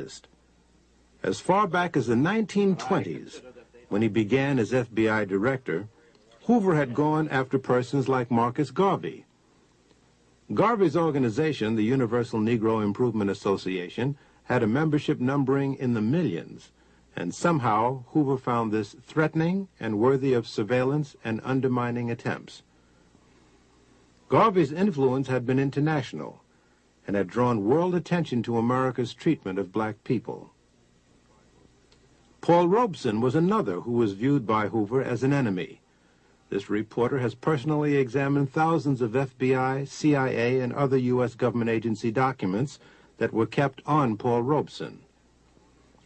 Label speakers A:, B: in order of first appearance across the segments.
A: scientist. As far back as the 1920s, when he began as FBI director, Hoover had gone after persons like Marcus Garvey. Garvey's organization, the Universal Negro Improvement Association, had a membership numbering in the millions, and somehow Hoover found this threatening and worthy of surveillance and undermining attempts. Garvey's influence had been international and had drawn world attention to America's treatment of black people. Paul Robeson was another who was viewed by Hoover as an enemy. This reporter has personally examined thousands of FBI, CIA, and other U.S. government agency documents that were kept on Paul Robeson.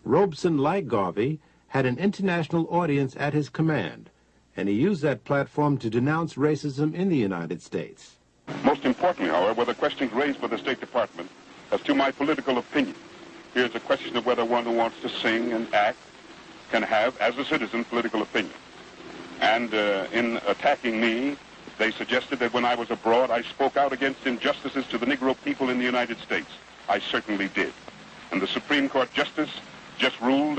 A: Robeson, like Garvey, had an international audience at his command, and he used that platform to denounce racism in the United States.
B: Most importantly, however, were the questions raised by the State Department as to my political opinion. Here's a question of whether one who wants to sing and act can have, as a citizen, political opinion. And in attacking me, they suggested that when I was abroad, I spoke out against injustices to the Negro people in the United States. I certainly did. And the Supreme Court Justice just ruled,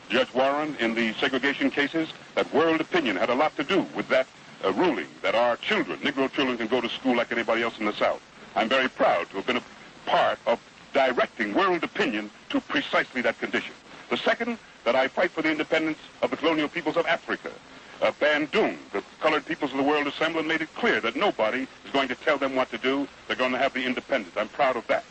B: Judge Warren, in the segregation cases, that world opinion had a lot to do with that ruling, that our children, Negro children, can go to school like anybody else in the South. I'm very proud to have been a part of directing world opinion to precisely that condition. The second, that I fight for the independence of the colonial peoples of Africa. Bandung, the colored peoples of the world assembled and made it clear that nobody is going to tell them what to do. They're going to have the independence. I'm proud of that.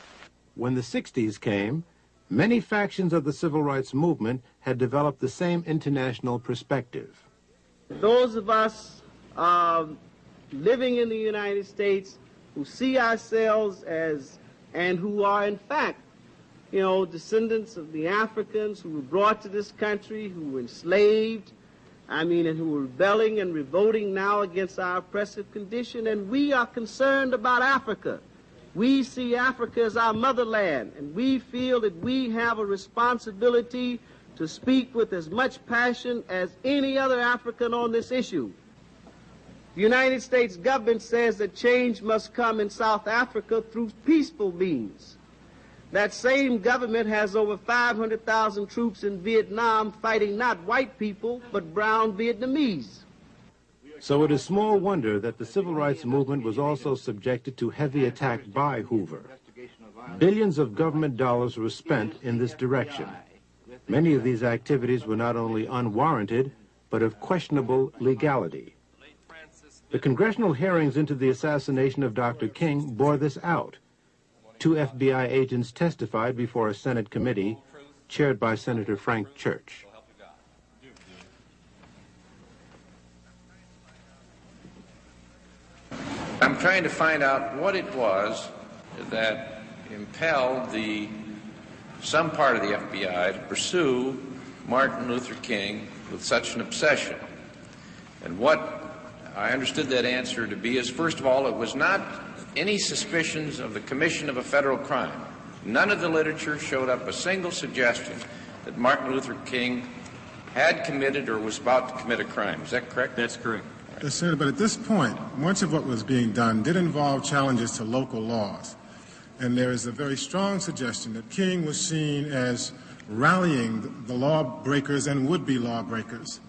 A: When the 60s came, many factions of the civil rights movement had developed the same international perspective.
C: Those of us living in the United States who see ourselves as, and who are in fact, you know, descendants of the Africans who were brought to this country, who were enslaved, and who were rebelling and revolting now against our oppressive condition, and we are concerned about Africa. We see Africa as our motherland, and we feel that we have a responsibility to speak with as much passion as any other African on this issue. The United States government says that change must come in South Africa through peaceful means. That same government has over 500,000 troops in Vietnam fighting not white people, but brown Vietnamese.
A: So it is small wonder that the civil rights movement was also subjected to heavy attack by Hoover. Billions of government dollars were spent in this direction. Many of these activities were not only unwarranted, but of questionable legality. The congressional hearings into the assassination of Dr. King bore this out. 2 FBI agents testified before a Senate committee chaired by Senator Frank Church.
D: I'm trying to find out what it was that impelled some part of the FBI to pursue Martin Luther King with such an obsession. And what I understood that answer to be is, first of all, it was not any suspicions of the commission of a federal crime. None of the literature showed up a single suggestion that Martin Luther King had committed or was about to commit a crime. Is that correct?
E: That's correct.
F: Yes, Senator, but at this point, much of what was being done did involve challenges to local laws. And there is a very strong suggestion that King was seen as rallying the lawbreakers and would-be lawbreakers,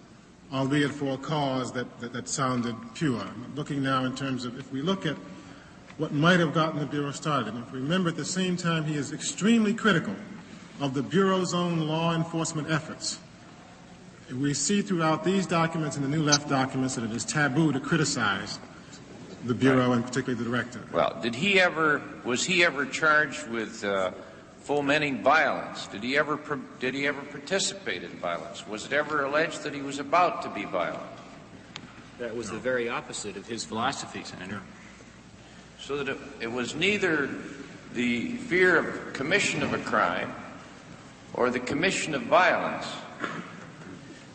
F: albeit for a cause that sounded pure. I'm looking now in terms of, if we look at what might have gotten the Bureau started, and if we remember at the same time he is extremely critical of the Bureau's own law enforcement efforts. We see throughout these documents and the New Left documents that it is taboo to criticize the Bureau and particularly the director.
D: Well, was he ever charged with fomenting violence? Did he ever participate in violence? Was it ever alleged that he was about to be violent?
E: That was the very opposite of his philosophy, Senator.
D: So that it was neither the fear of commission of a crime or the commission of violence.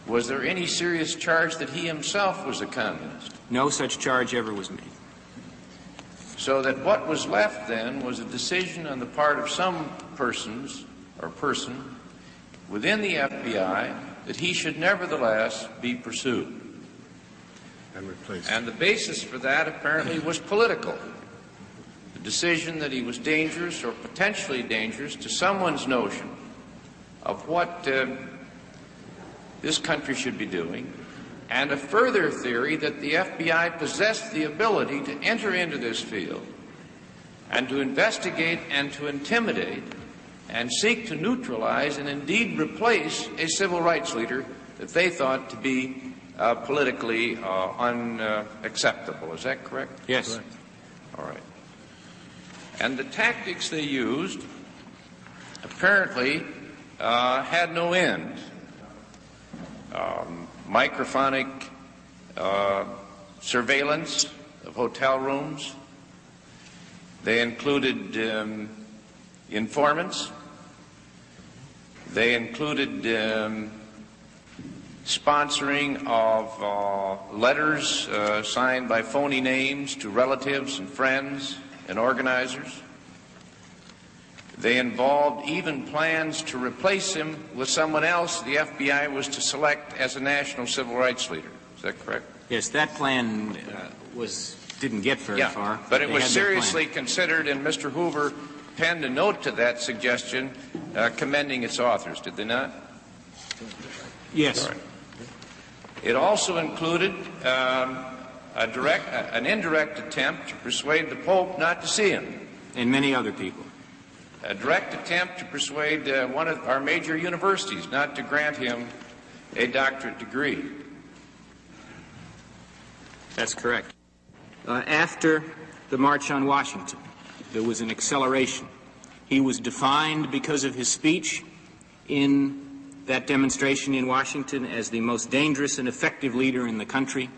D: Was there any serious charge that he himself was a communist?
E: No such charge ever was made.
D: So that what was left then was a decision on the part of some persons or person within the FBI that he should nevertheless be pursued.
F: And replaced.
D: And the basis for that apparently was political. The decision that he was dangerous or potentially dangerous to someone's notion of what this country should be doing, and a further theory that the FBI possessed the ability to enter into this field and to investigate and to intimidate and seek to neutralize and indeed replace a civil rights leader that they thought to be politically unacceptable. Is that correct?
E: Yes.
D: Correct. All right. And the tactics they used apparently had no end. Microphonic surveillance of hotel rooms. They included informants. They included sponsoring of letters signed by phony names to relatives and friends and organizers. They involved even plans to replace him with someone else the FBI was to select as a national civil rights leader. Is that correct?
E: Yes, that plan didn't get very far.
D: But it
E: they
D: was
E: had their
D: seriously
E: plan.
D: considered, and Mr. Hoover penned a note to that suggestion commending its authors, did they not?
E: Yes.
D: All right. It also included an indirect attempt to persuade the Pope not to see him.
E: And many other people.
D: A direct attempt to persuade one of our major universities not to grant him a doctorate degree.
E: That's correct. After the March on Washington, there was an acceleration. He was defined because of his speech in that demonstration in Washington as the most dangerous and effective leader in the country,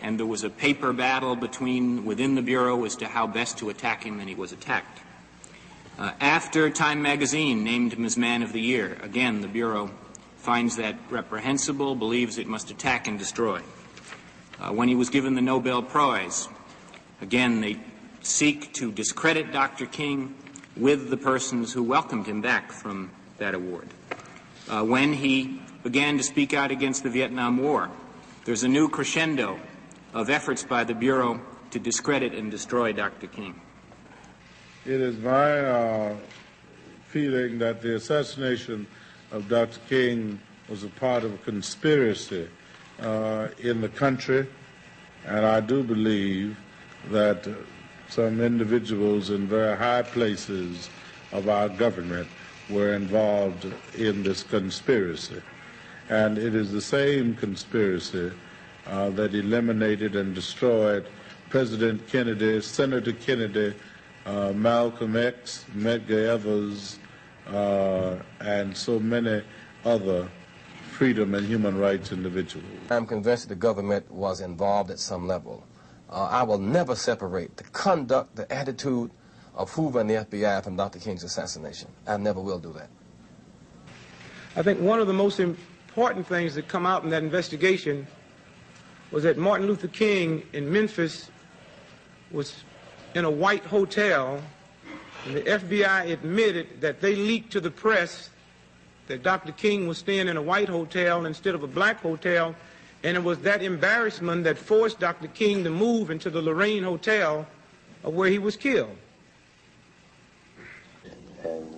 E: and there was a paper battle within the Bureau as to how best to attack him, and he was attacked. After Time magazine named him as Man of the Year, again, the Bureau finds that reprehensible, believes it must attack and destroy. When he was given the Nobel Prize, again, they seek to discredit Dr. King with the persons who welcomed him back from that award. When he began to speak out against the Vietnam War, there's a new crescendo of efforts by the Bureau to discredit and destroy Dr. King.
G: It is my feeling that the assassination of Dr. King was a part of a conspiracy in the country, and I do believe that some individuals in very high places of our government were involved in this conspiracy. And it is the same conspiracy that eliminated and destroyed President Kennedy, Senator Kennedy, Malcolm X, Medgar Evers, and so many other freedom and human rights individuals.
H: I'm convinced the government was involved at some level. I will never separate the conduct, the attitude of Hoover and the FBI from Dr. King's assassination. I never will do that.
I: I think one of the most important things that come out in that investigation was that Martin Luther King in Memphis was in a white hotel, and the FBI admitted that they leaked to the press that Dr. King was staying in a white hotel instead of a black hotel, and it was that embarrassment that forced Dr. King to move into the Lorraine Hotel where he was killed.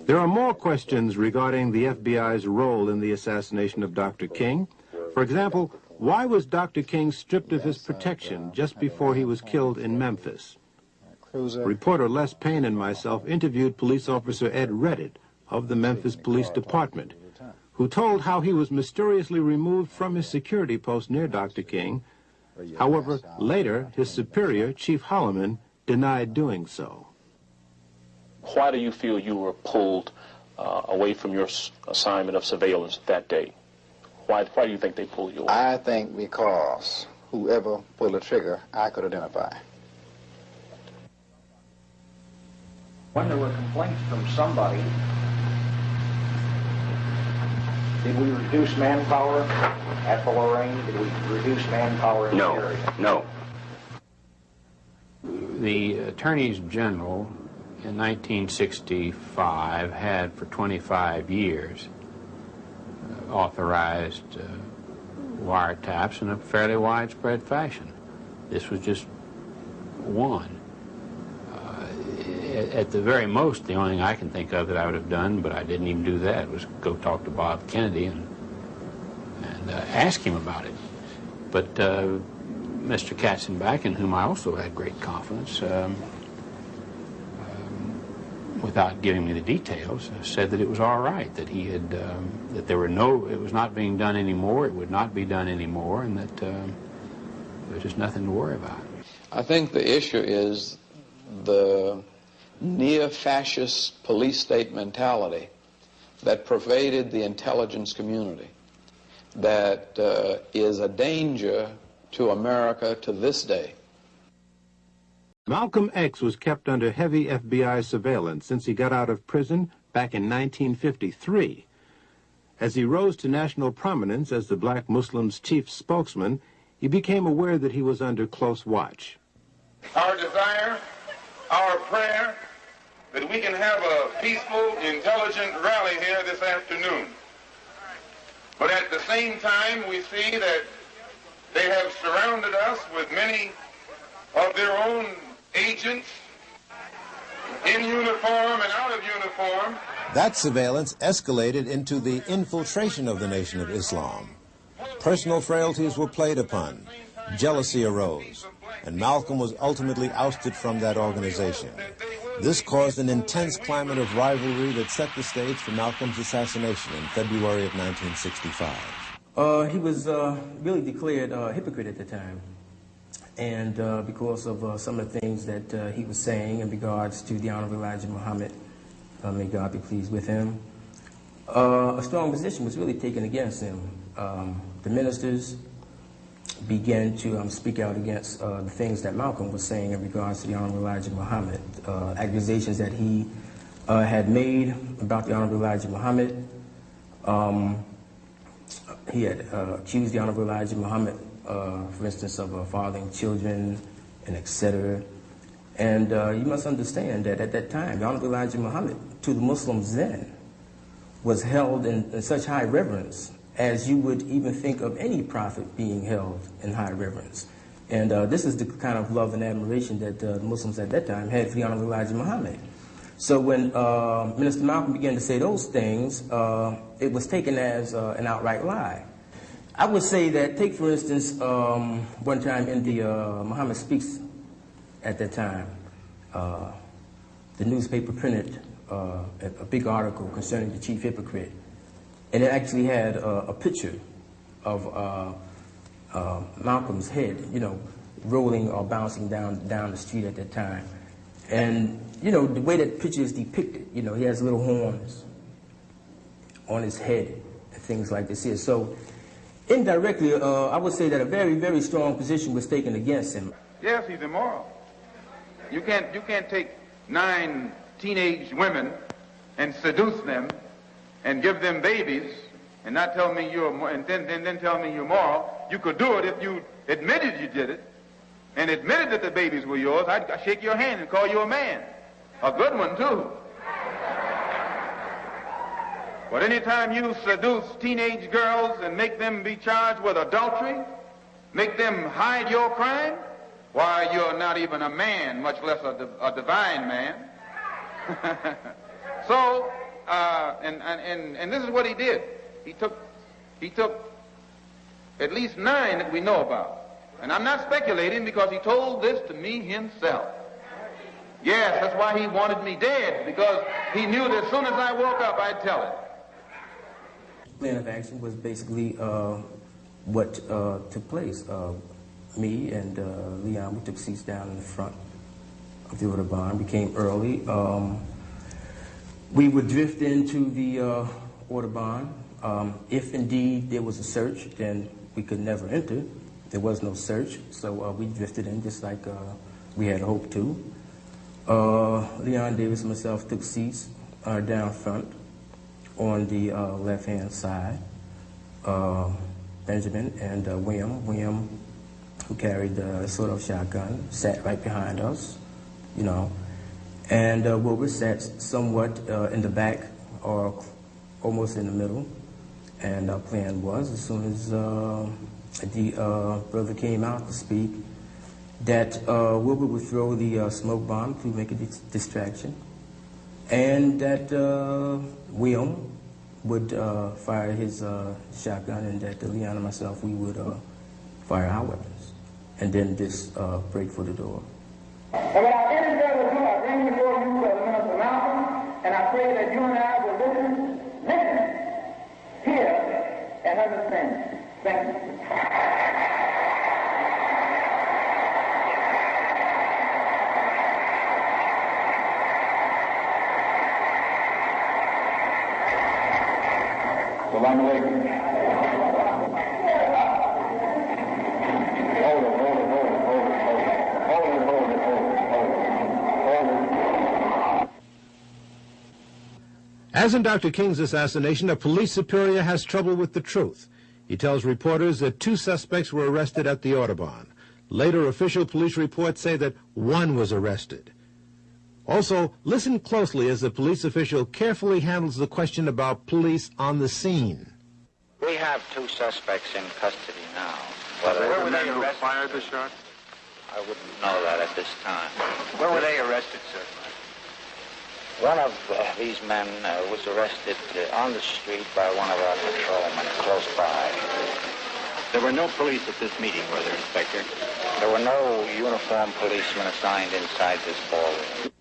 A: There are more questions regarding the FBI's role in the assassination of Dr. King. For example, why was Dr. King stripped of his protection just before he was killed in Memphis? Reporter Les Payne and myself interviewed police officer Ed Reddit of the Memphis Police Department, who told how he was mysteriously removed from his security post near Dr. King. However, later, his superior, Chief Holloman, denied doing so.
J: Why do you feel you were pulled away from your assignment of surveillance that day? Why do you think they pulled you away?
K: I think because whoever pulled the trigger, I could identify.
L: When there were complaints from somebody, did we reduce manpower at the Lorraine? Did we reduce manpower in the area?
J: No.
M: The attorneys general in 1965 had for 25 years authorized wiretaps in a fairly widespread fashion. This was just one. At the very most, the only thing I can think of that I would have done, but I didn't even do that, was go talk to Bob Kennedy and ask him about it. But Mr. Katzenbach, in whom I also had great confidence, without giving me the details, said that it was all right, that he had, that there were no, it was not being done anymore, it would not be done anymore, and that there was just nothing to worry about.
N: I think the issue is the near-fascist police state mentality that pervaded the intelligence community, that is a danger to America to this day.
A: Malcolm X was kept under heavy FBI surveillance since he got out of prison back in 1953. As he rose to national prominence as the Black Muslims' chief spokesman, he became aware that he was under close watch.
B: Our desire, our prayer, that we can have a peaceful, intelligent rally here this afternoon. But at the same time, we see that they have surrounded us with many of their own agents in uniform and out of uniform.
O: That surveillance escalated into the infiltration of the Nation of Islam. Personal frailties were played upon, jealousy arose, and Malcolm was ultimately ousted from that organization. This caused an intense climate of rivalry that set the stage for Malcolm's assassination in February of 1965.
P: He was really declared a hypocrite at the time. And because of some of the things that he was saying in regards to the Honorable Elijah Muhammad, may God be pleased with him, a strong position was really taken against him. The ministers began to speak out against the things that Malcolm was saying in regards to the Honorable Elijah Muhammad, accusations that he had made about the Honorable Elijah Muhammad. He had accused the Honorable Elijah Muhammad, for instance, of fathering children and etc. And you must understand that at that time, the Honorable Elijah Muhammad, to the Muslims then, was held in such high reverence as you would even think of any prophet being held in high reverence. And this is the kind of love and admiration that the Muslims at that time had for the Honorable Elijah Muhammad. So when Minister Malcolm began to say those things, it was taken as an outright lie. I would say that, take for instance, one time in the Muhammad Speaks at that time, the newspaper printed a big article concerning the chief hypocrite. And it actually had a picture of Malcolm's head, you know, rolling or bouncing down the street at that time. And, you know, the way that picture is depicted, you know, he has little horns on his head and things like this here. So indirectly, I would say that a very, very strong position was taken against him.
B: Yes, he's immoral. You can't take 9 teenage women and seduce them and give them babies and not tell me and then tell me you're moral. You could do it if you admitted you did it and admitted that the babies were yours. I'd shake your hand and call you a man. A good one, too. But anytime you seduce teenage girls and make them be charged with adultery, make them hide your crime, why, you're not even a man, much less a divine man. So, and this is what he did. He took at least 9 that we know about. And I'm not speculating because he told this to me himself. Yes, that's why he wanted me dead, because he knew that as soon as I woke up, I'd tell it.
P: Plan of action was basically what took place. Me and Leon, we took seats down in the front of the Autobahn. We came early. We would drift into the Autobahn. If indeed there was a search, then we could never enter. There was no search, so we drifted in just like we had hoped to. Leon Davis and myself took seats down front on the left-hand side. Benjamin and William, who carried the sort-of shotgun, sat right behind us, you know. And Wilbur sat somewhat in the back or almost in the middle. And our plan was, as soon as the brother came out to speak, that Wilbur would throw the smoke bomb to make a distraction, and that William would fire his shotgun, and that Leon and myself, we would fire our weapons, and then just break for the door.
Q: And without any further ado, I bring before you Minister Malcolm, and I pray that you and I will listen, hear, and understand. Thank you. Salam alaikum.
A: As in Dr. King's assassination, a police superior has trouble with the truth. He tells reporters that 2 suspects were arrested at the Audubon. Later, official police reports say that 1 was arrested. Also, listen closely as the police official carefully handles the question about police on the scene.
L: We have 2 suspects in custody now.
B: Where were they arrested? Who fired the shot?
L: I wouldn't know that at this time.
B: Where were they arrested, sir?
L: One of these men was arrested on the street by one of our patrolmen close by.
R: There were no police at this meeting, were there, Inspector?
L: There were no uniformed policemen assigned inside this ballroom.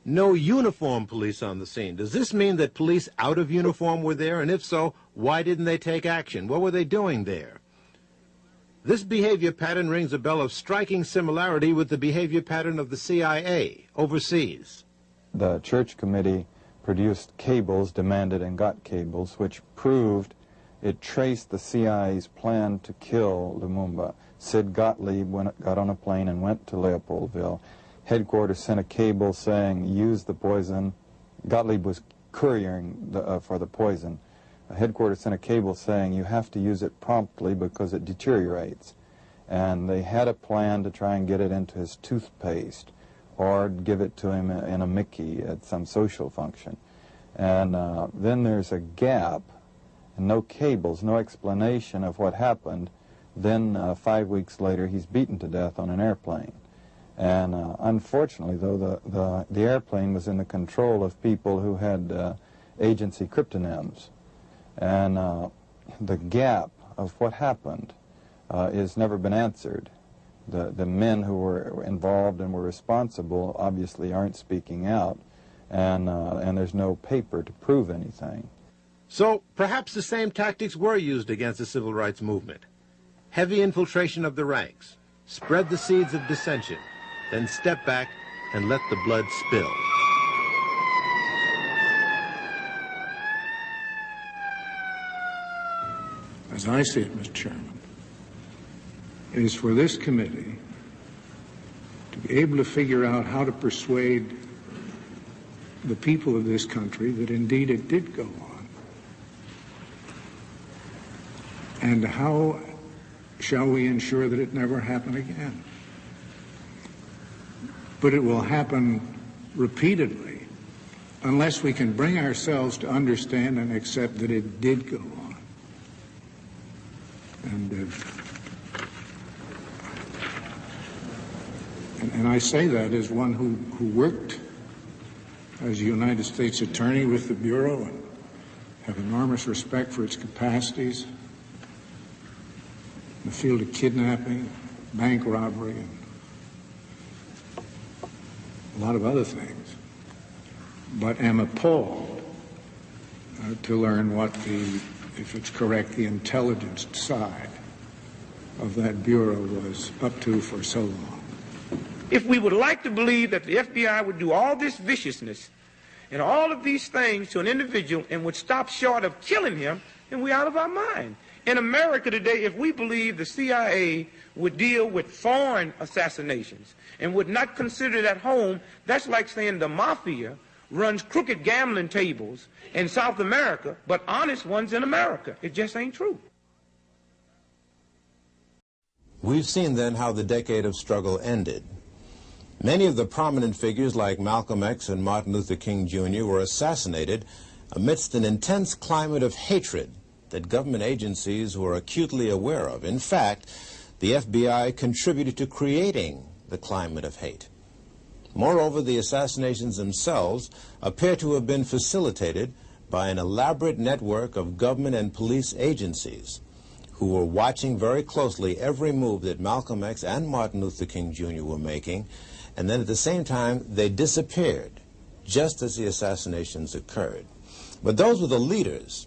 A: No uniformed police on the scene. Does this mean that police out of uniform were there? And if so, why didn't they take action? What were they doing there? This behavior pattern rings a bell of striking similarity with the behavior pattern of the CIA overseas.
S: The church committee produced cables, demanded and got cables, which proved it traced the CIA's plan to kill Lumumba. Sid Gottlieb got on a plane and went to Leopoldville. Headquarters sent a cable saying, use the poison. Gottlieb was couriering for the poison. Headquarters sent a cable saying, you have to use it promptly because it deteriorates. And they had a plan to try and get it into his toothpaste or give it to him in a Mickey at some social function. And then there's a gap, and no cables, no explanation of what happened. Then 5 weeks later, he's beaten to death on an airplane. And unfortunately, though, the airplane was in the control of people who had agency cryptonyms. And the gap of what happened has never been answered. The men who were involved and were responsible obviously aren't speaking out, and there's no paper to prove anything.
A: So perhaps the same tactics were used against the civil rights movement. Heavy infiltration of the ranks, spread the seeds of dissension, then step back and let the blood spill.
T: As I see it, Mr. Chairman, it is for this committee to be able to figure out how to persuade the people of this country that indeed it did go on. And how shall we ensure that it never happen again? But it will happen repeatedly unless we can bring ourselves to understand and accept that it did go on. And I say that as one who worked as a United States attorney with the Bureau and have enormous respect for its capacities in the field of kidnapping, bank robbery, and a lot of other things, but am appalled to learn what if it's correct, the intelligence side of that Bureau was up to for so long.
I: If we would like to believe that the FBI would do all this viciousness and all of these things to an individual and would stop short of killing him, then we're out of our mind. In America today, if we believe the CIA would deal with foreign assassinations and would not consider it at home, that's like saying the mafia runs crooked gambling tables in South America, but honest ones in America. It just ain't true.
O: We've seen then how the decade of struggle ended. Many of the prominent figures like Malcolm X and Martin Luther King Jr. were assassinated amidst an intense climate of hatred that government agencies were acutely aware of. In fact, the FBI contributed to creating the climate of hate. Moreover, the assassinations themselves appear to have been facilitated by an elaborate network of government and police agencies who were watching very closely every move that Malcolm X and Martin Luther King Jr. were making, and then at the same time they disappeared just as the assassinations occurred. But those were the leaders.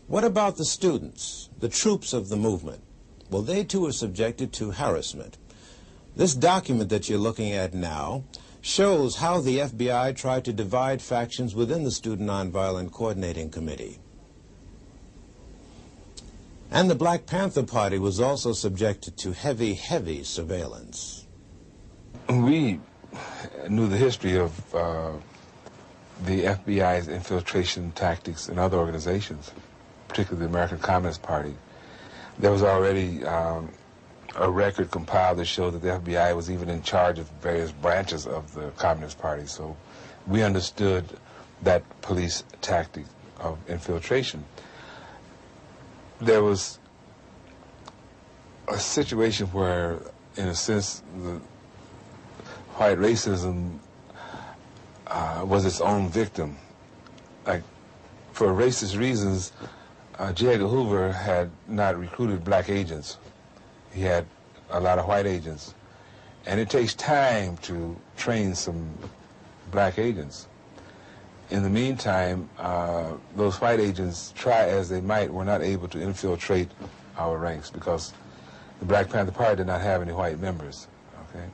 O: What about the students, the troops of the movement? Well, they too were subjected to harassment. This document that you're looking at now shows how the FBI tried to divide factions within the Student Nonviolent Coordinating Committee. And the Black Panther Party was also subjected to heavy, heavy surveillance.
U: We knew the history of the FBI's infiltration tactics in other organizations, particularly the American Communist Party. There was already a record compiled that showed that the FBI was even in charge of various branches of the Communist Party. So we understood that police tactic of infiltration. There was a situation where, in a sense, the white racism was its own victim. Like, for racist reasons, J. Edgar Hoover had not recruited black agents. He had a lot of white agents. And it takes time to train some black agents. In the meantime, those white agents, try as they might, were not able to infiltrate our ranks because the Black Panther Party did not have any white members, okay?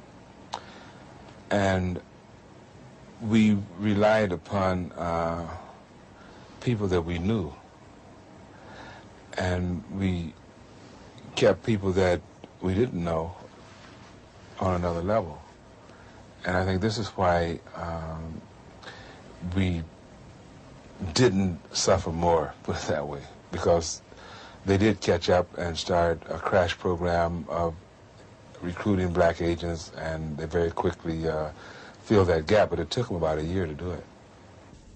U: And we relied upon people that we knew. And we kept people that we didn't know on another level. And I think this is why we didn't suffer more, put it that way, because they did catch up and start a crash program of recruiting black agents, and they very quickly filled that gap, but it took them about a year to do it.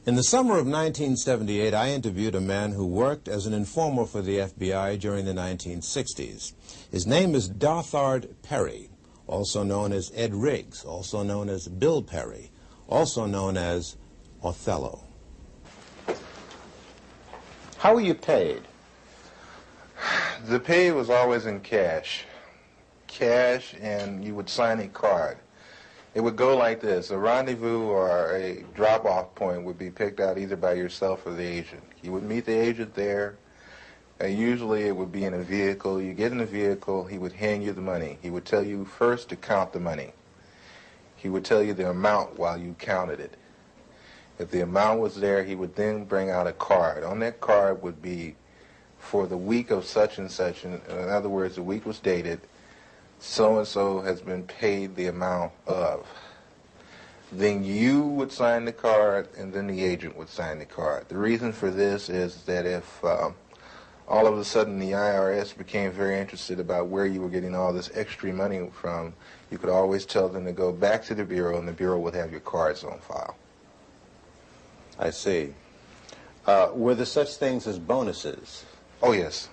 O: In the summer of 1978, I interviewed a man who worked as an informer for the FBI during the 1960s. His name is Darthard Perry, also known as Ed Riggs, also known as Bill Perry, also known as Othello.
K: How were you paid? The pay was always in cash. Cash, and you would sign a card. It would go like this. A rendezvous or a drop-off point would be picked out either by yourself or the agent. You would meet the agent there, and usually it would be in a vehicle. You get in the vehicle, he would hand you the money. He would tell you first to count the money. He would tell you the amount while you counted it. If the amount was there, he would then bring out a card. On that card would be for the week of such and such. In other words, the week was dated. So-and-so has been paid the amount of. Then you would sign the card, and then the agent would sign the card. The reason for this is that if all of a sudden the IRS became very interested about where you were getting all this extra money from, you could always tell them to go back to the Bureau, and the Bureau would have your cards on file.
O: I see. Were there such things as bonuses?
K: Oh, yes.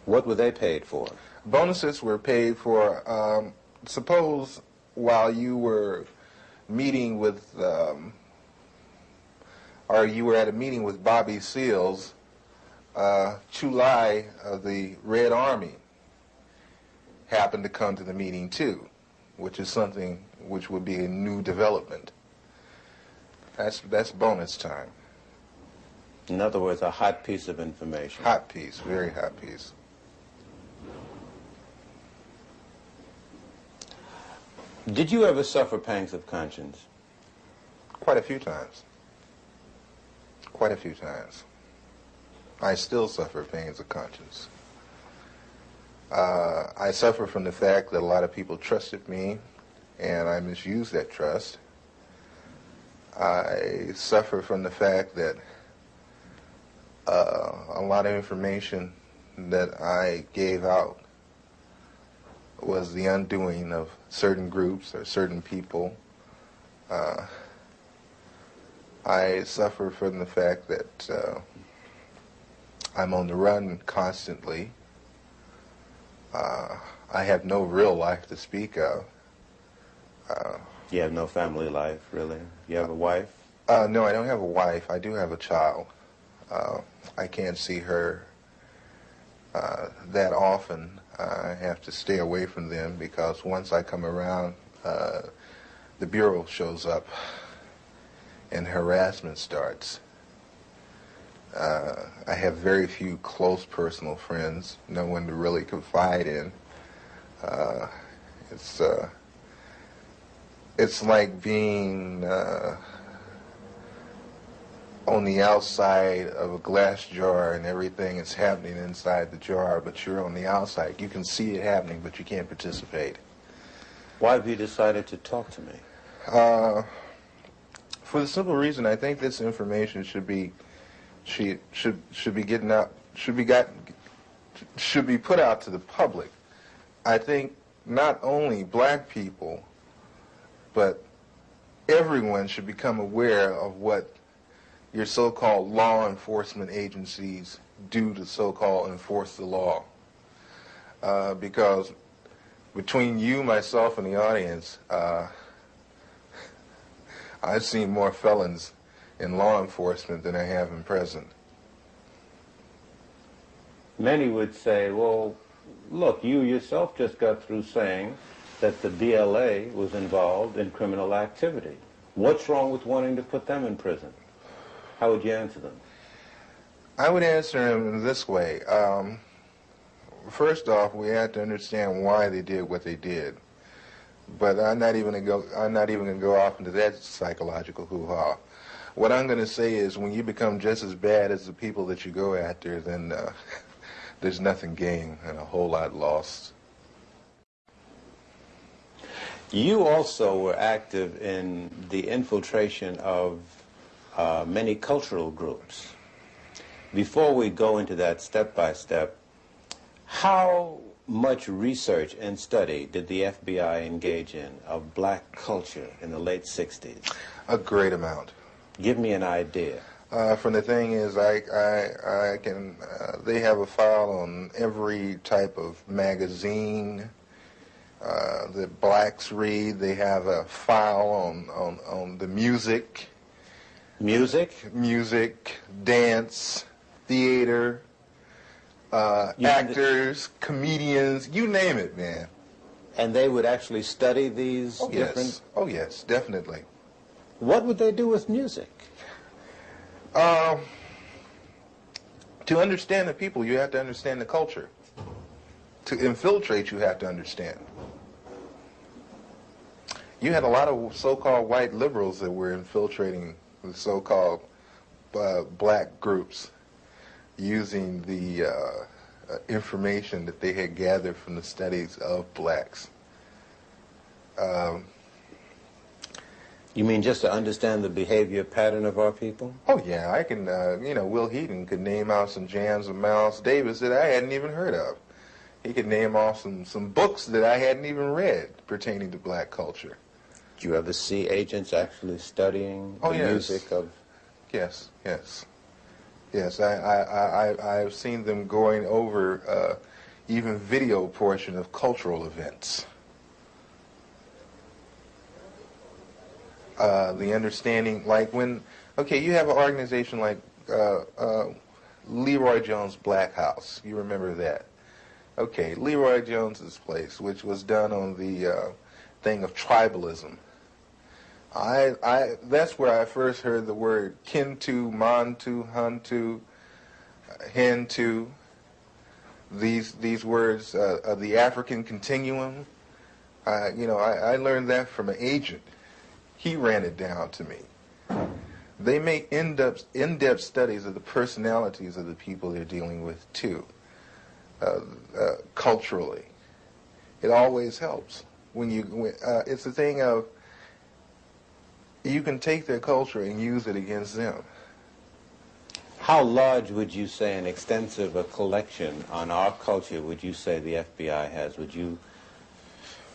O: What were they paid for?
K: Bonuses were paid for, suppose while you were meeting with, or you were at a meeting with Bobby Seals, Chulai of the Red Army happened to come to the meeting too, which is something which would be a new development. That's bonus time.
O: In other words, a hot piece of information.
K: Hot piece, very hot piece.
O: Did you ever suffer pangs of conscience?
K: Quite a few times. Quite a few times. I still suffer pangs of conscience. I suffer from the fact that a lot of people trusted me, and I misused that trust. I suffer from the fact that a lot of information that I gave out was the undoing of certain groups or certain people. I suffer from the fact that I'm on the run constantly. I have no real life to speak of.
O: You have no family life, really? You have a wife?
K: No, I don't have a wife. I do have a child. I can't see her that often. I have to stay away from them because once I come around, the Bureau shows up and harassment starts. I have very few close personal friends, no one to really confide in. It's like being on the outside of a glass jar and everything is happening inside the jar, but you're on the outside. You can see it happening, but you can't participate.
O: Why have you decided to talk to me?
K: For the simple reason, I think this information should be getting out, should be put out to the public. I think not only black people, but everyone should become aware of what your so-called law enforcement agencies do to so-called enforce the law. Because between you, myself, and the audience, I've seen more felons in law enforcement than I have in prison.
O: Many would say, well, look, you yourself just got through saying that the BLA was involved in criminal activity. What's wrong with wanting to put them in prison? How would you answer them?
K: I would answer them this way. First off, we have to understand why they did what they did. But I'm not even going to go off into that psychological hoo-ha. What I'm going to say is when you become just as bad as the people that you go after, then there's nothing gained and a whole lot lost.
O: You also were active in the infiltration of many cultural groups. Before we go into that step by step, how much research and study did the FBI engage in of black culture in the late 60s?
K: A great amount.
O: Give me an idea.
K: From the thing is, I can, they have a file on every type of magazine that blacks read. They have a file on the music.
O: Music?
K: Music, dance, theater, actors, comedians, you name it, man.
O: And they would actually study these different...
K: Yes. Oh, yes, definitely.
O: What would they do with music?
K: To understand the people, you have to understand the culture. To infiltrate, you have to understand. You had a lot of so-called white liberals that were infiltrating the so-called black groups using the information that they had gathered from the studies of blacks.
O: You mean just to understand the behavior pattern of our people?
K: Oh, yeah. I can, Will Heaton could name out some jams of Miles Davis that I hadn't even heard of. He could name off some books that I hadn't even read pertaining to black culture.
O: Do you ever see agents actually studying the music of...
K: Yes, yes. Yes, I've seen them going over even video portion of cultural events. The understanding, like when, okay, you have an organization like Leroy Jones Black House. You remember that? Okay, Leroy Jones's place, which was done on the thing of tribalism. That's where I first heard the word Kintu, Mantu, Huntu, Hintu. These words of the African continuum. I learned that from an agent. He ran it down to me. They make in-depth studies of the personalities of the people they're dealing with too, culturally. It always helps when it's a thing of you can take their culture and use it against them.
O: How large would you say an extensive collection on our culture would you say the FBI has? Would you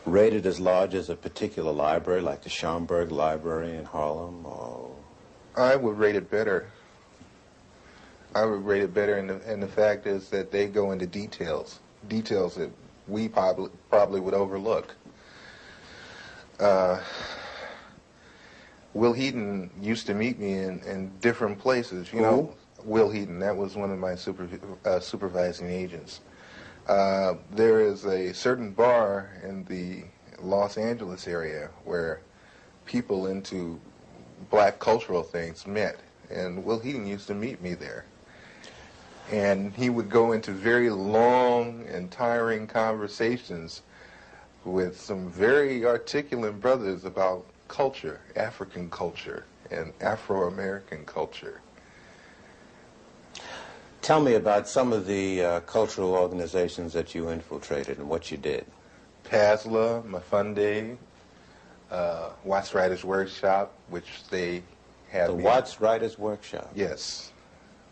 O: rate it as large as a particular library, like the Schomburg Library in Harlem? Or...
K: I would rate it better. I would rate it better, and the fact is that they go into details that we probably would overlook. Will Heaton used to meet me in different places. You know, Will Heaton, that was one of my supervising agents. There is a certain bar in the Los Angeles area where people into black cultural things met, and Will Heaton used to meet me there. And he would go into very long and tiring conversations with some very articulate brothers about culture, African culture, and Afro-American culture.
O: Tell me about some of the cultural organizations that you infiltrated and what you did.
K: PASLA, Mafunde, Watts Writers Workshop, which they had.
O: The Watts Writers Workshop?
K: Yes.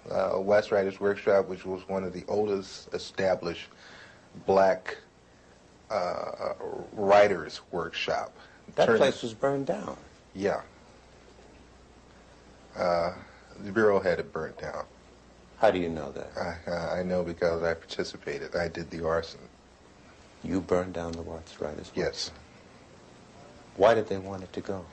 K: Watts Writers Workshop, which was one of the oldest established black writers workshop.
O: That place was burned down.
K: Yeah. The Bureau had it burnt down.
O: How do you know that?
K: I know because I participated. I did the arson.
O: You burned down the Watts Writers Workshop?
K: Yes.
O: Why did they want it to go?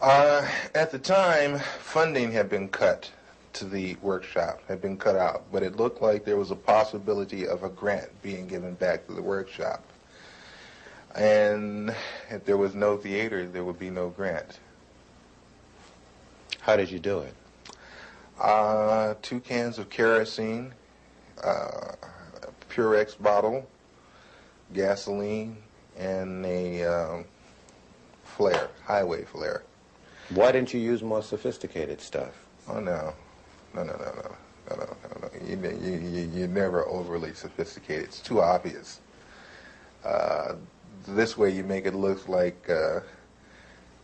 K: At the time, funding had been cut to the workshop, had been cut out, but it looked like there was a possibility of a grant being given back to the workshop. And if there was no theater, there would be no grant.
O: How did you do it?
K: 2 cans of kerosene, Purex bottle, gasoline, and a flare, highway flare.
O: Why didn't you use more sophisticated stuff?
K: Oh, no. No. You're never overly sophisticated. It's too obvious. This way you make it look like,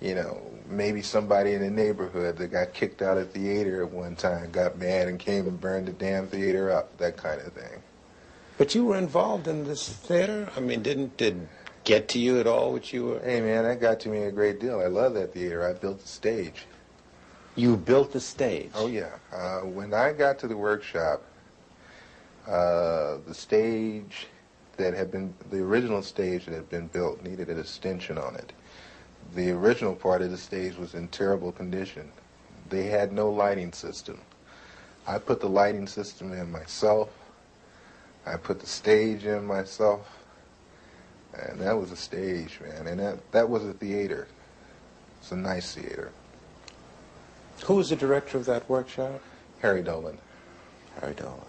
K: you know, maybe somebody in the neighborhood that got kicked out of theater at one time got mad and came and burned the damn theater up, that kind of thing.
O: But you were involved in this theater? I mean, didn't it get to you at all what you were?
K: Hey, man, that got to me a great deal. I love that theater. I built the stage.
O: You built the stage?
K: Oh, yeah. When I got to the workshop, the stage that had been, the original stage that had been built needed an extension on it. The original part of the stage was in terrible condition. They had no lighting system. I put the lighting system in myself. I put the stage in myself. And that was a stage, man. And that was a theater. It's a nice theater.
O: Who was the director of that workshop?
K: Harry Dolan.
O: Harry Dolan.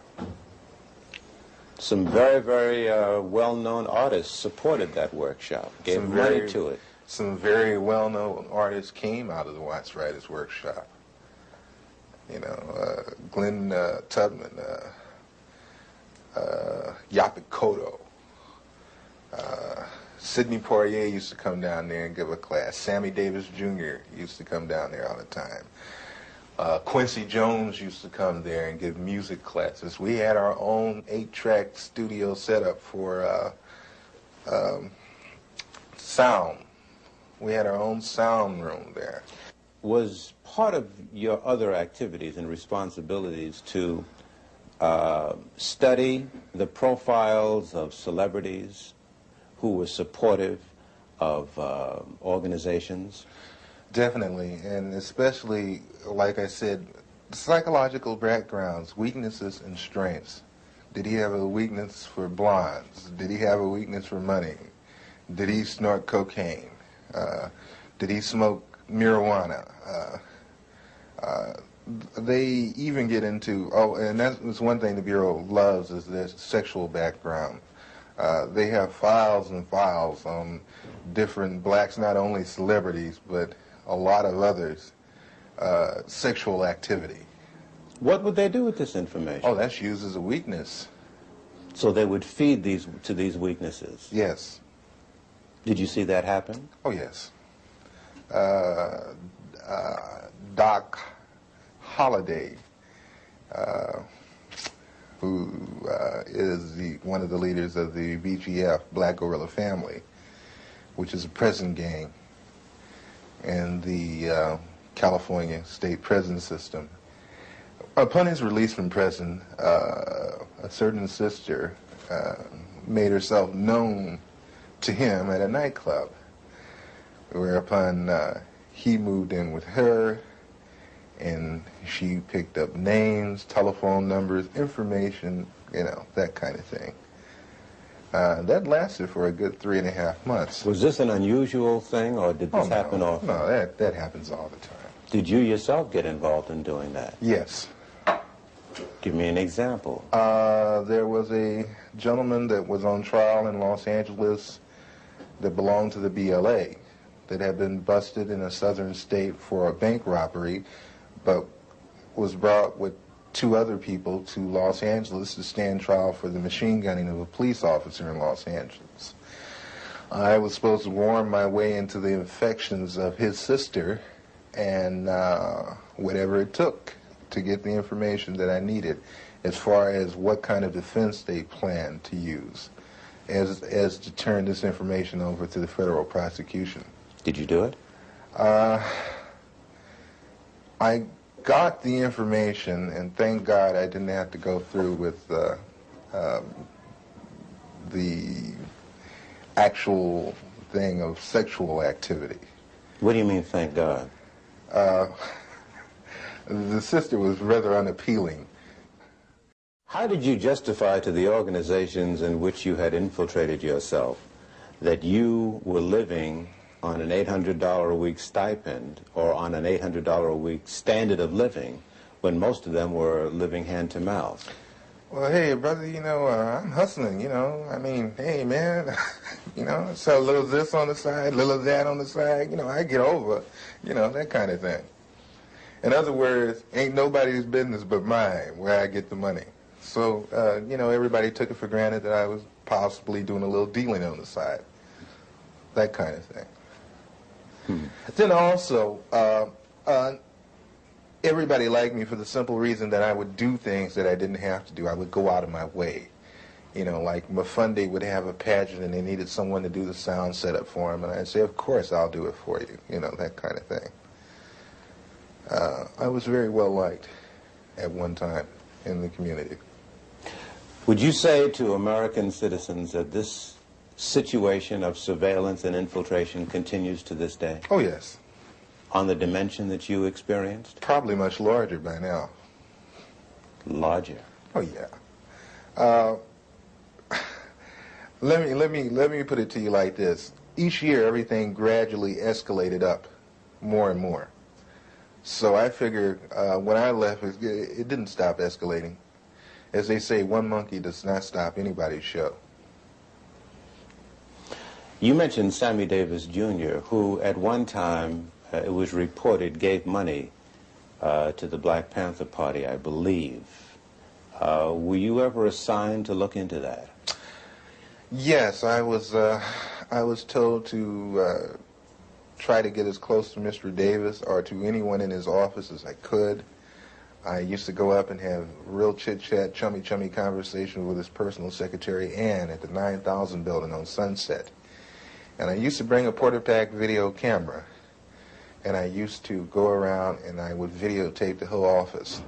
O: Some very, very well-known artists supported that workshop, gave money to it.
K: Some very well-known artists came out of the Watts Writers Workshop. You know, Glenn Tubman, Yaphet Kotto. Sidney Poitier used to come down there and give a class. Sammy Davis Jr. used to come down there all the time. Quincy Jones used to come there and give music classes. We had our own 8-track studio setup for sound. We had our own sound room there.
O: Was part of your other activities and responsibilities to study the profiles of celebrities who were supportive of organizations?
K: Definitely, and especially, like I said, psychological backgrounds, weaknesses and strengths. Did he have a weakness for blondes? Did he have a weakness for money? Did he snort cocaine? Did he smoke marijuana? They even get into, and that's one thing the Bureau loves is their sexual background. They have files and files on different blacks, not only celebrities, but a lot of others, sexual activity.
O: What would they do with this information?
K: Oh, that's used as a weakness.
O: So they would feed to these weaknesses?
K: Yes.
O: Did you see that happen?
K: Oh, yes. Doc Holliday, who is one of the leaders of the BGF, Black Guerrilla Family, which is a prison gang in the California state prison system. Upon his release from prison, a certain sister made herself known to him at a nightclub, whereupon he moved in with her, and she picked up names, telephone numbers, information, that kind of thing. That lasted for a good 3.5 months.
O: Was this an unusual thing, or did this happen often?
K: No, that happens all the time.
O: Did you yourself get involved in doing that?
K: Yes.
O: Give me an example.
K: There was a gentleman that was on trial in Los Angeles that belonged to the BLA that had been busted in a southern state for a bank robbery, but was brought with 2 other people to Los Angeles to stand trial for the machine gunning of a police officer in Los Angeles. I was supposed to worm my way into the affections of his sister, and whatever it took to get the information that I needed as far as what kind of defense they planned to use as to turn this information over to the federal prosecution.
O: Did you do it?
K: I got the information, and thank God I didn't have to go through with the actual thing of sexual activity.
O: What do you mean, thank God?
K: The sister was rather unappealing.
O: How did you justify to the organizations in which you had infiltrated yourself that you were living on an $800 a week stipend or on an $800 a week standard of living when most of them were living hand to mouth?
K: Well, hey, brother, I'm hustling, I mean, hey, man, sell a little of this on the side, a little of that on the side, I get over, that kind of thing. In other words, ain't nobody's business but mine where I get the money. So, everybody took it for granted that I was possibly doing a little dealing on the side, that kind of thing. Then also, everybody liked me for the simple reason that I would do things that I didn't have to do. I would go out of my way. Like Mafunde would have a pageant and they needed someone to do the sound setup for him, and I'd say, of course, I'll do it for you, that kind of thing. I was very well liked at one time in the community.
O: Would you say to American citizens that this situation of surveillance and infiltration continues to this day?
K: Oh, yes.
O: On the dimension that you experienced?
K: Probably much larger by now.
O: Larger?
K: Oh, yeah. Let me put it to you like this. Each year, everything gradually escalated up more and more. So I figure when I left, it didn't stop escalating. As they say, one monkey does not stop anybody's show.
O: You mentioned Sammy Davis Jr., who at one time, it was reported, gave money to the Black Panther Party, I believe. Were you ever assigned to look into that?
K: Yes, I was told to try to get as close to Mr. Davis or to anyone in his office as I could. I used to go up and have real chit-chat, chummy conversation with his personal secretary, Ann, at the 9000 building on Sunset. And I used to bring a Porter-Pack video camera, and I used to go around and I would videotape the whole office.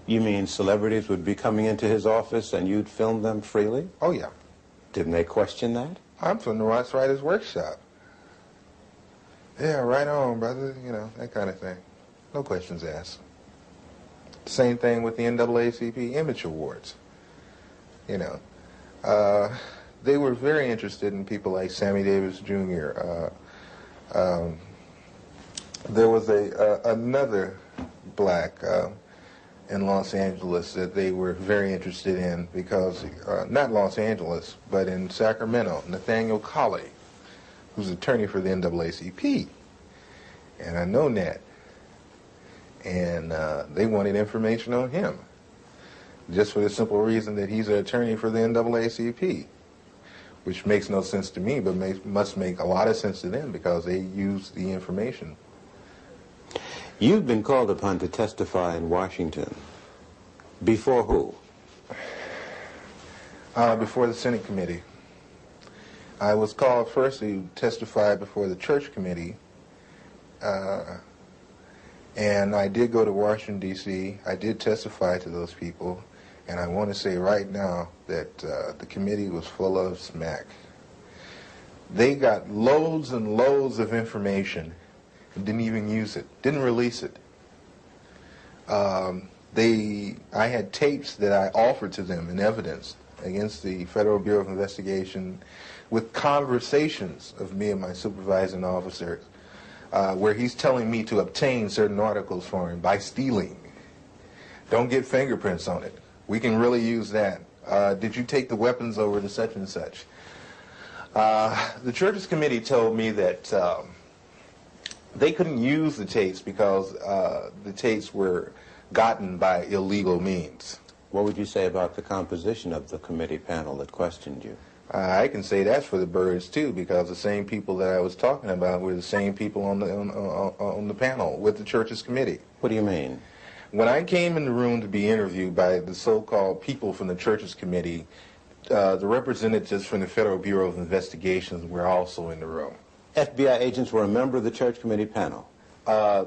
O: You mean celebrities would be coming into his office and you'd film them freely?
K: Oh, yeah.
O: Didn't they question that?
K: I'm from the Ross Writers Workshop. Yeah, right on, brother, that kind of thing. No questions asked. Same thing with the NAACP Image Awards. They were very interested in people like Sammy Davis Jr. There was another black in Los Angeles that they were very interested in because, not Los Angeles, but in Sacramento, Nathaniel Colley, who's attorney for the NAACP. And I know Nat. And they wanted information on him, just for the simple reason that he's an attorney for the NAACP, which makes no sense to me, but must make a lot of sense to them because they use the information.
O: You've been called upon to testify in Washington. Before who?
K: Before the Senate Committee. I was called first to testify before the Church Committee, and I did go to Washington, D.C. I did testify to those people, And I want to say right now that the committee was full of smack. They got loads and loads of information and didn't even use it, didn't release it. I had tapes that I offered to them in evidence against the Federal Bureau of Investigation with conversations of me and my supervising officers where he's telling me to obtain certain articles for him by stealing. Don't get fingerprints on it. We can really use that. Did you take the weapons over to such and such? The Churches Committee told me that they couldn't use the tapes because the tapes were gotten by illegal means.
O: What would you say about the composition of the committee panel that questioned you?
K: I can say that's for the birds too, because the same people that I was talking about were the same people on the panel with the Churches Committee.
O: What do you mean?
K: When I came in the room to be interviewed by the so-called people from the Churches Committee, the representatives from the Federal Bureau of Investigations were also in the room.
O: FBI agents were a member of the Church Committee panel?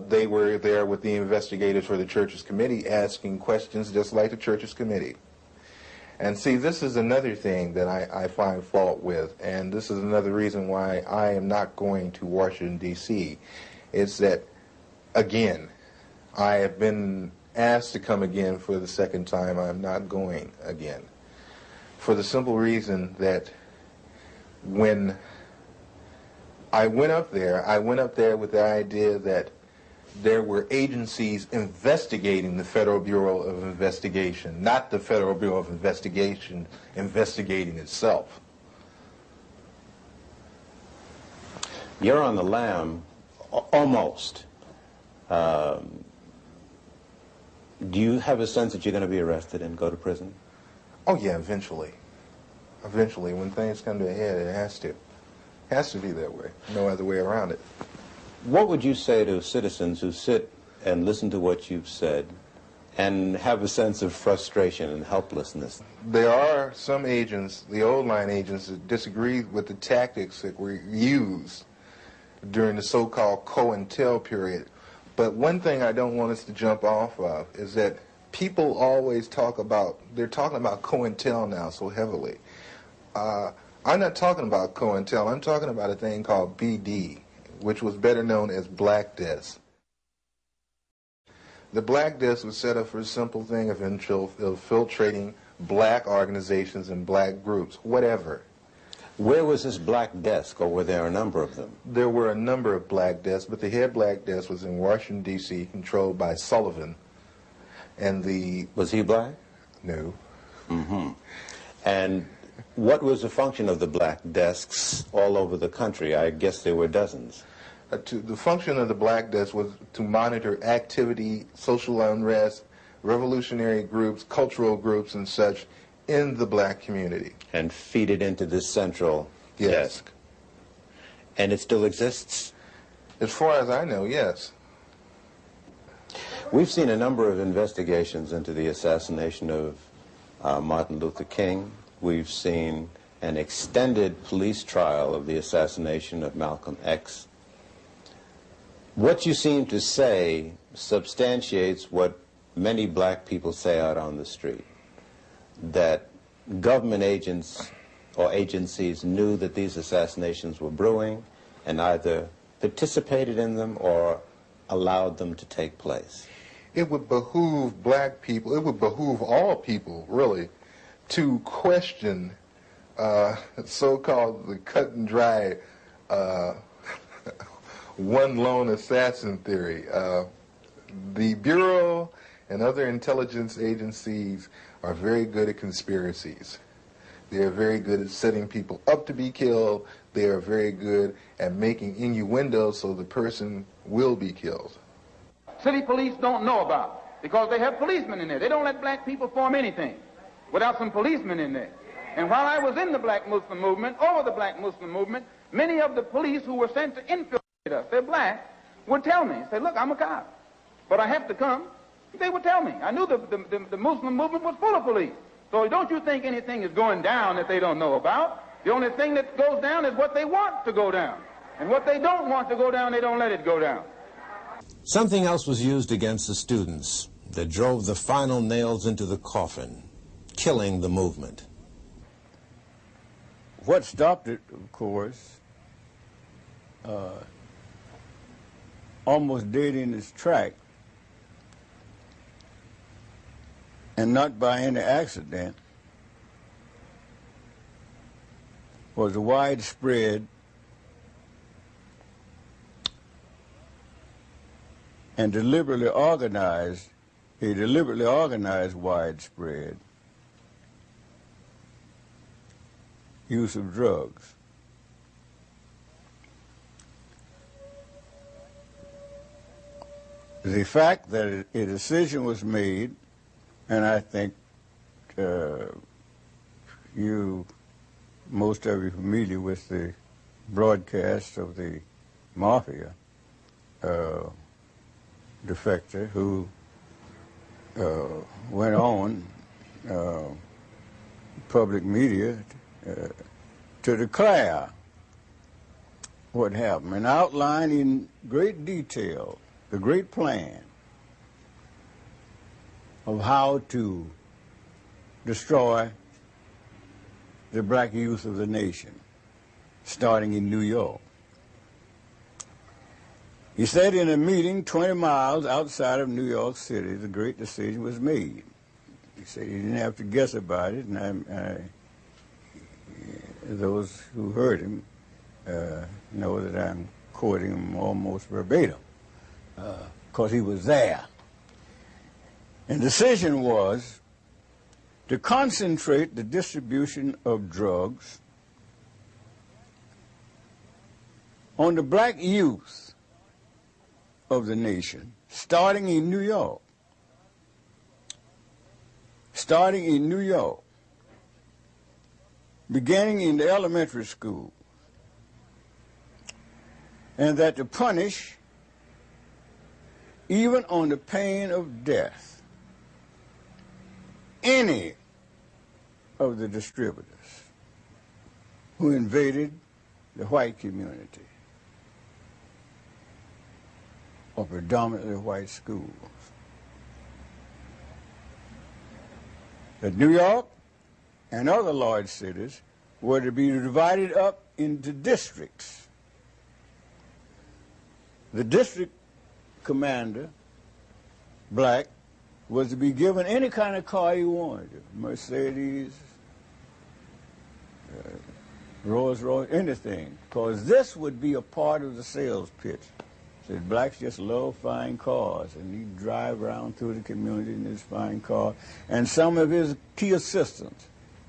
K: They were there with the investigators for the Churches Committee asking questions just like the Churches Committee. And see, this is another thing that I find fault with, and this is another reason why I am not going to Washington, D.C. It's that, again, I have been asked to come again for the second time. I'm not going again. For the simple reason that when I went up there with the idea that there were agencies investigating the Federal Bureau of Investigation, not the Federal Bureau of Investigation investigating itself.
O: You're on the lam, almost. Do you have a sense that you're going to be arrested and go to prison?
K: Oh yeah, eventually. Eventually, when things come to a head, it has to. It has to be that way. No other way around it.
O: What would you say to citizens who sit and listen to what you've said and have a sense of frustration and helplessness?
K: There are some agents, the old line agents, that disagree with the tactics that were used during the so-called COINTEL period. But one thing I don't want us to jump off of is that people always talk about, they're talking about COINTEL now so heavily. I'm not talking about COINTEL, I'm talking about a thing called BD, which was better known as Black Desk. The Black Desk was set up for a simple thing of infiltrating black organizations and black groups, whatever.
O: Where was this Black Desk, or were there a number of them?
K: There were a number of Black Desks, but the head Black Desk was in Washington, D.C., controlled by Sullivan. And the...
O: Was he black?
K: No.
O: Mm-hmm. And what was the function of the Black Desks all over the country? I guess there were dozens.
K: The function of the Black Desk was to monitor activity, social unrest, revolutionary groups, cultural groups, and such in the black community.
O: And feed it into this central desk. And it still exists?
K: As far as I know, yes.
O: We've seen a number of investigations into the assassination of Martin Luther King. We've seen an extended police trial of the assassination of Malcolm X. What you seem to say substantiates what many black people say out on the street, that government agents or agencies knew that these assassinations were brewing and either participated in them or allowed them to take place.
K: It would behoove black people, it would behoove all people, really, to question so-called the cut and dry one lone assassin theory. The Bureau and other intelligence agencies are very good at conspiracies. They are very good at setting people up to be killed. They are very good at making innuendos so the person will be killed.
Q: City police don't know about, because they have policemen in there. They don't let black people form anything without some policemen in there. And while I was in the black Muslim movement, over the black Muslim movement, many of the police who were sent to infiltrate us, they're black, would tell me, say, look, I'm a cop, but I have to come. They would tell me. I knew the Muslim movement was full of police. So don't you think anything is going down that they don't know about. The only thing that goes down is what they want to go down. And what they don't want to go down, they don't let it go down.
O: Something else was used against the students that drove the final nails into the coffin. killing the movement.
C: What stopped it, of course, almost dead in its track, and not by any accident, was a widespread and deliberately organized widespread use of drugs. The fact that a decision was made, and I think most of you familiar with the broadcast of the mafia defector who went on public media to declare what happened and outline in great detail the great plan of how to destroy the black youth of the nation, starting in New York. He said in a meeting 20 miles outside of New York City, the great decision was made. He said he didn't have to guess about it, and those who heard him know that I'm quoting him almost verbatim, because he was there. And the decision was to concentrate the distribution of drugs on the black youth of the nation, starting in New York. Starting in New York, beginning in the elementary school, and that to punish, even on the pain of death, any of the distributors who invaded the white community or predominantly white schools. That New York and other large cities were to be divided up into districts. The district commander, black, was to be given any kind of car he wanted, Mercedes, Rolls Royce, anything, because this would be a part of the sales pitch. Said blacks just love fine cars, and he'd drive around through the community in his fine car, and some of his key assistants,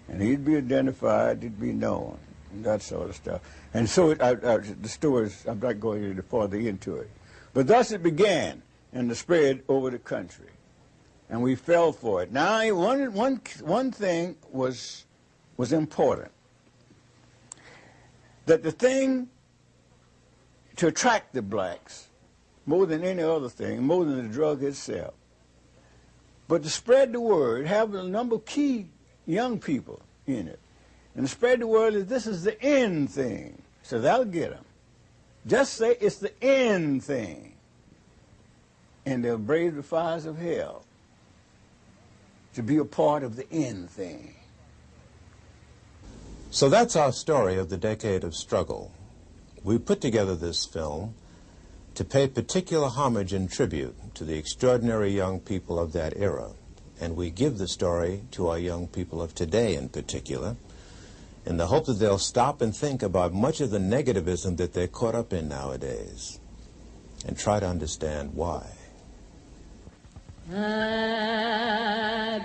C: and he'd be identified, he'd be known, and that sort of stuff. And so the stories, I'm not going any further into it. But thus it began, and the spread over the country. And we fell for it. Now, one thing was important. That the thing to attract the blacks, more than any other thing, more than the drug itself, but to spread the word, have a number of key young people in it, and to spread the word that this is the end thing. So that'll get them. Just say it's the end thing, and they'll brave the fires of hell to be a part of the end thing.
O: So that's our story of the decade of struggle. We put together this film to pay particular homage and tribute to the extraordinary young people of that era. And we give the story to our young people of today in particular, in the hope that they'll stop and think about much of the negativism that they're caught up in nowadays, and try to understand why.
V: I